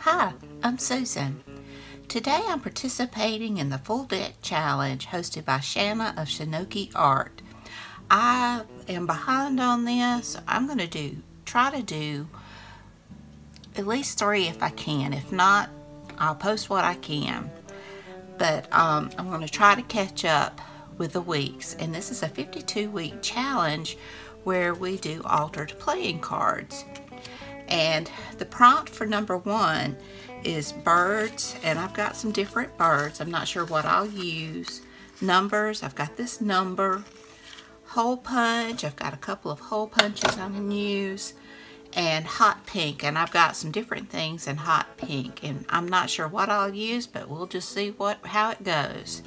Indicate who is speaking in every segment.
Speaker 1: Hi, I'm Susan. Today I'm participating in the Full Deck Challenge hosted by Shana of ShanoukiArt. I am behind on this, so I'm going to try to do at least 3 if I can. If not, I'll post what I can. But I'm going to try to catch up with the weeks. And this is a 52-week challenge where we do altered playing cards. And the prompt for number 1 is birds, and I've got some different birds. I'm not sure what I'll use. Numbers, I've got this number. Hole punch, I've got a couple of hole punches I can use. And hot pink, and I've got some different things in hot pink. And I'm not sure what I'll use, but we'll just see how it goes.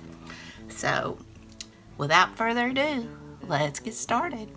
Speaker 1: So, without further ado, let's get started.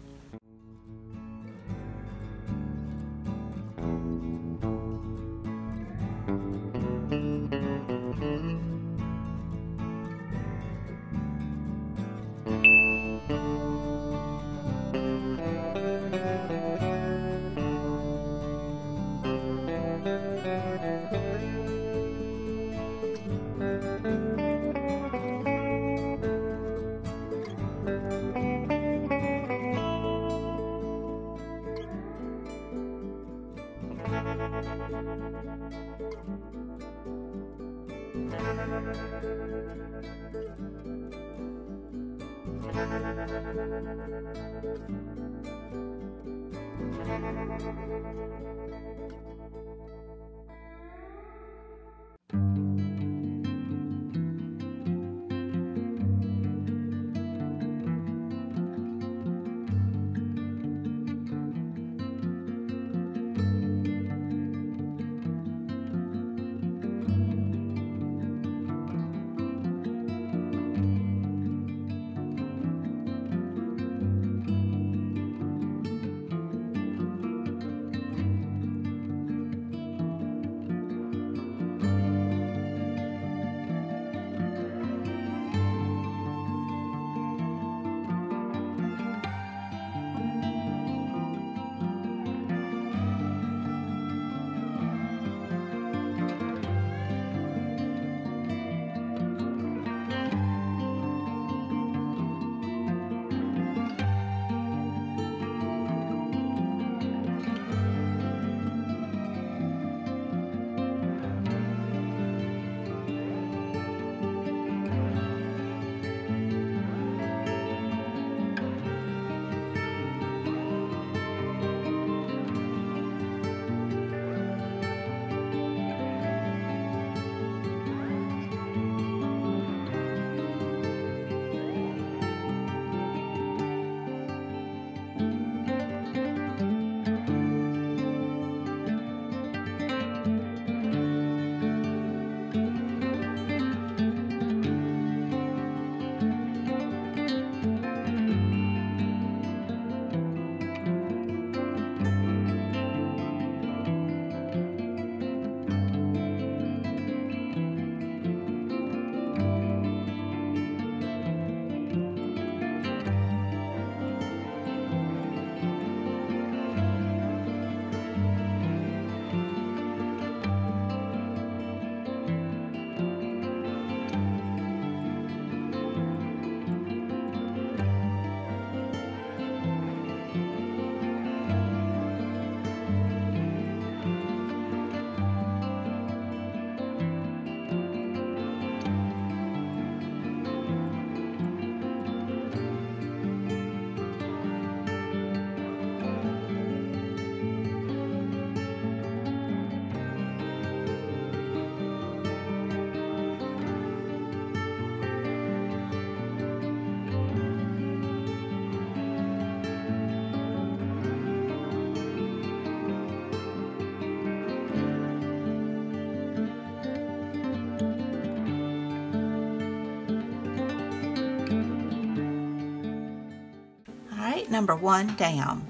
Speaker 1: Number 1 down.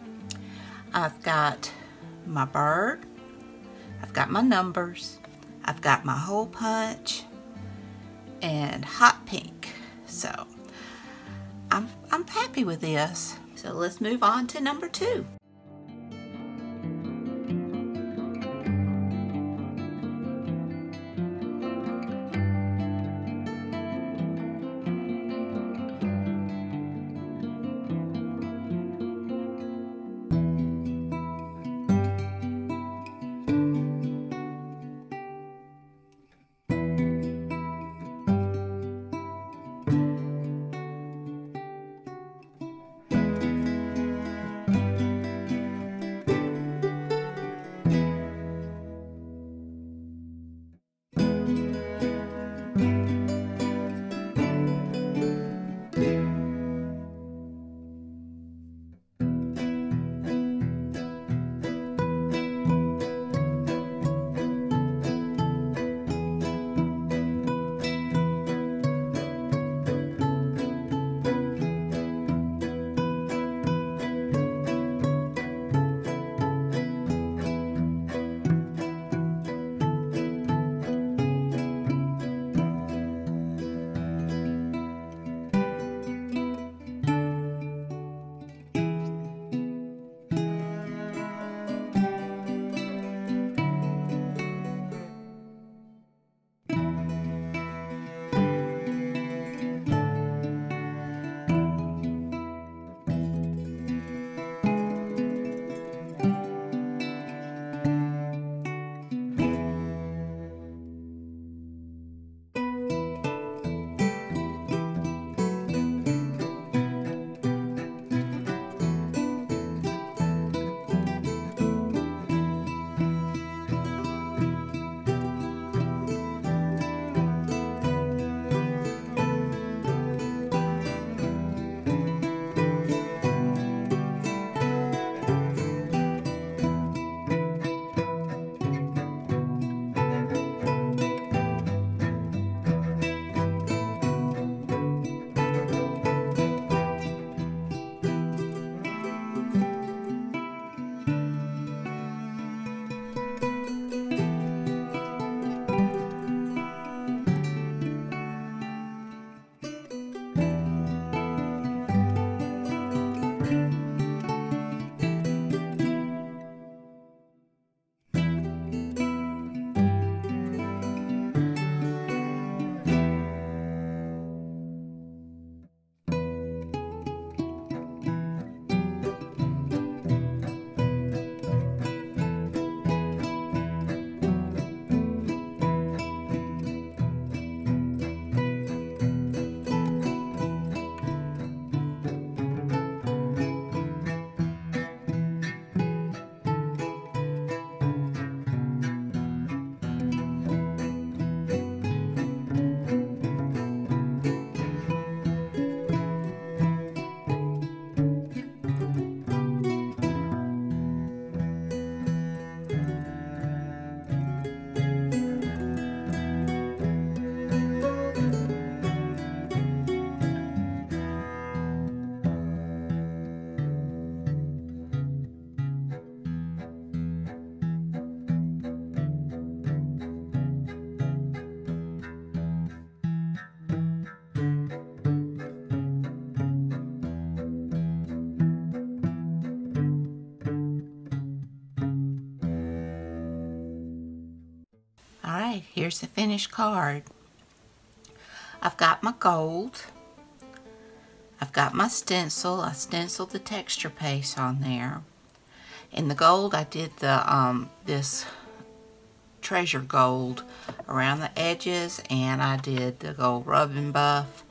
Speaker 1: I've got my bird, I've got my numbers, I've got my hole punch, and hot pink. So I'm happy with this. So let's move on to number 2. Alright, here's the finished card. I've got my gold. I've got my stencil. I stenciled the texture paste on there. In the gold, I did the this treasure gold around the edges, and I did the gold rub and buff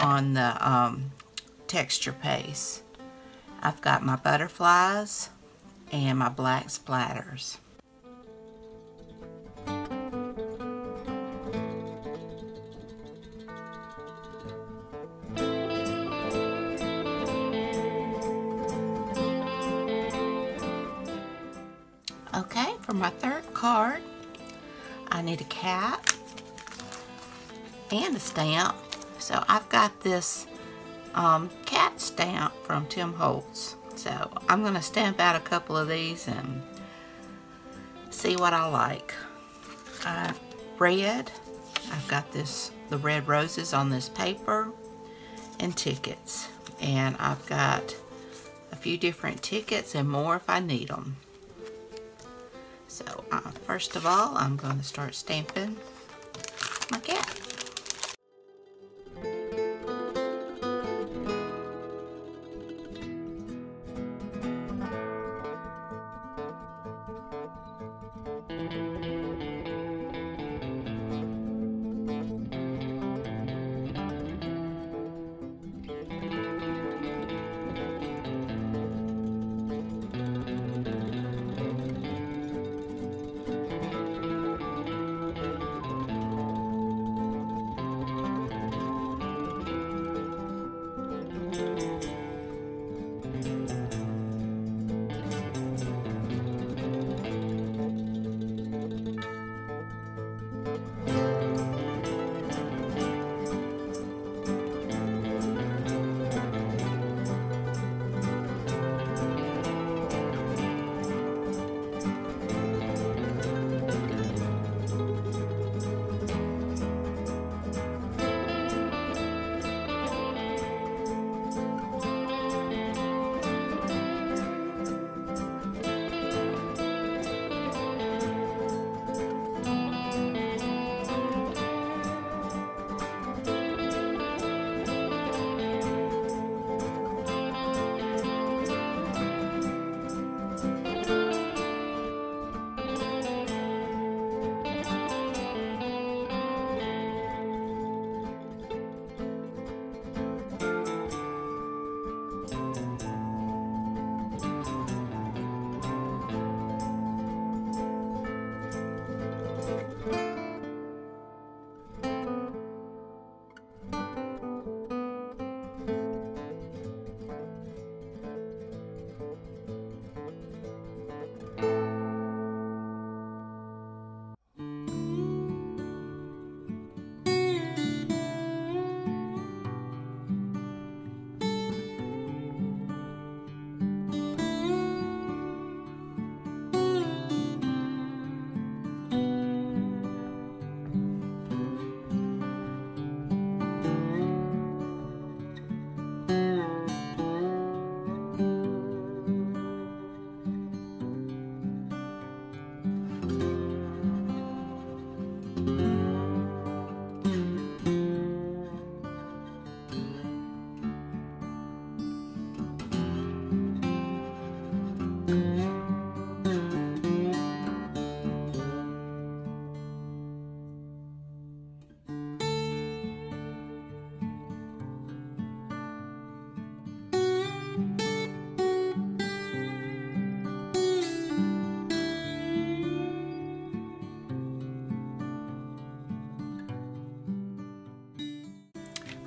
Speaker 1: on the texture paste. I've got my butterflies and my black splatters. Okay, for my third card, I need a cat and a stamp. So I've got this cat stamp from Tim Holtz. So I'm going to stamp out a couple of these and see what I like. Red, I've got the red roses on this paper, and tickets. And I've got a few different tickets and more if I need them. So first of all, I'm going to start stamping my cat.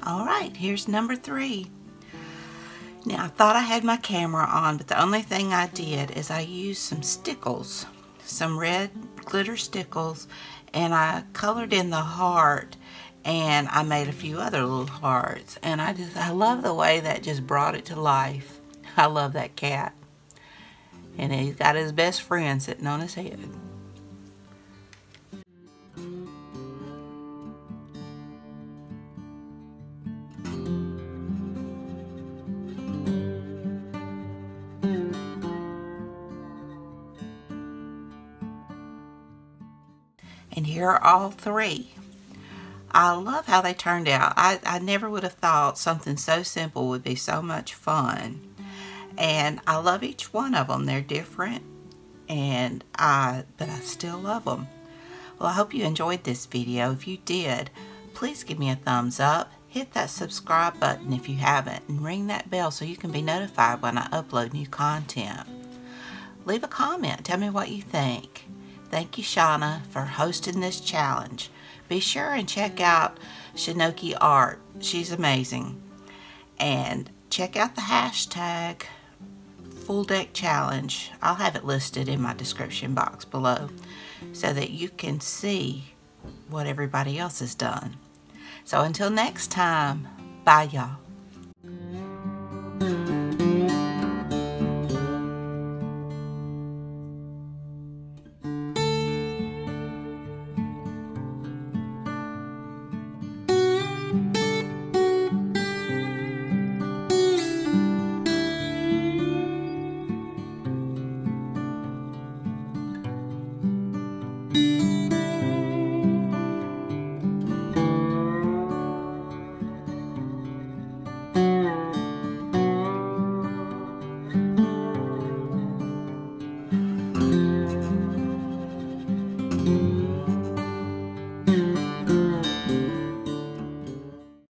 Speaker 1: Alright, here's number 3. Now I thought I had my camera on, but the only thing I did is I used some stickles, some red glitter stickles, and I colored in the heart, and I made a few other little hearts, and I love the way that just brought it to life. I love that cat. And he's got his best friend sitting on his head. And here are all three. I love how they turned out. I never would have thought something so simple would be so much fun. And I love each one of them. They're different, but I still love them. Well, I hope you enjoyed this video. If you did, please give me a thumbs up. Hit that subscribe button if you haven't, and ring that bell so you can be notified when I upload new content. Leave a comment. Tell me what you think. Thank you, Shana, for hosting this challenge. Be sure and check out ShanoukiArt. She's amazing. And check out the hashtag Full Deck Challenge. I'll have it listed in my description box below so that you can see what everybody else has done. So until next time, bye y'all.
Speaker 2: Mm-hmm.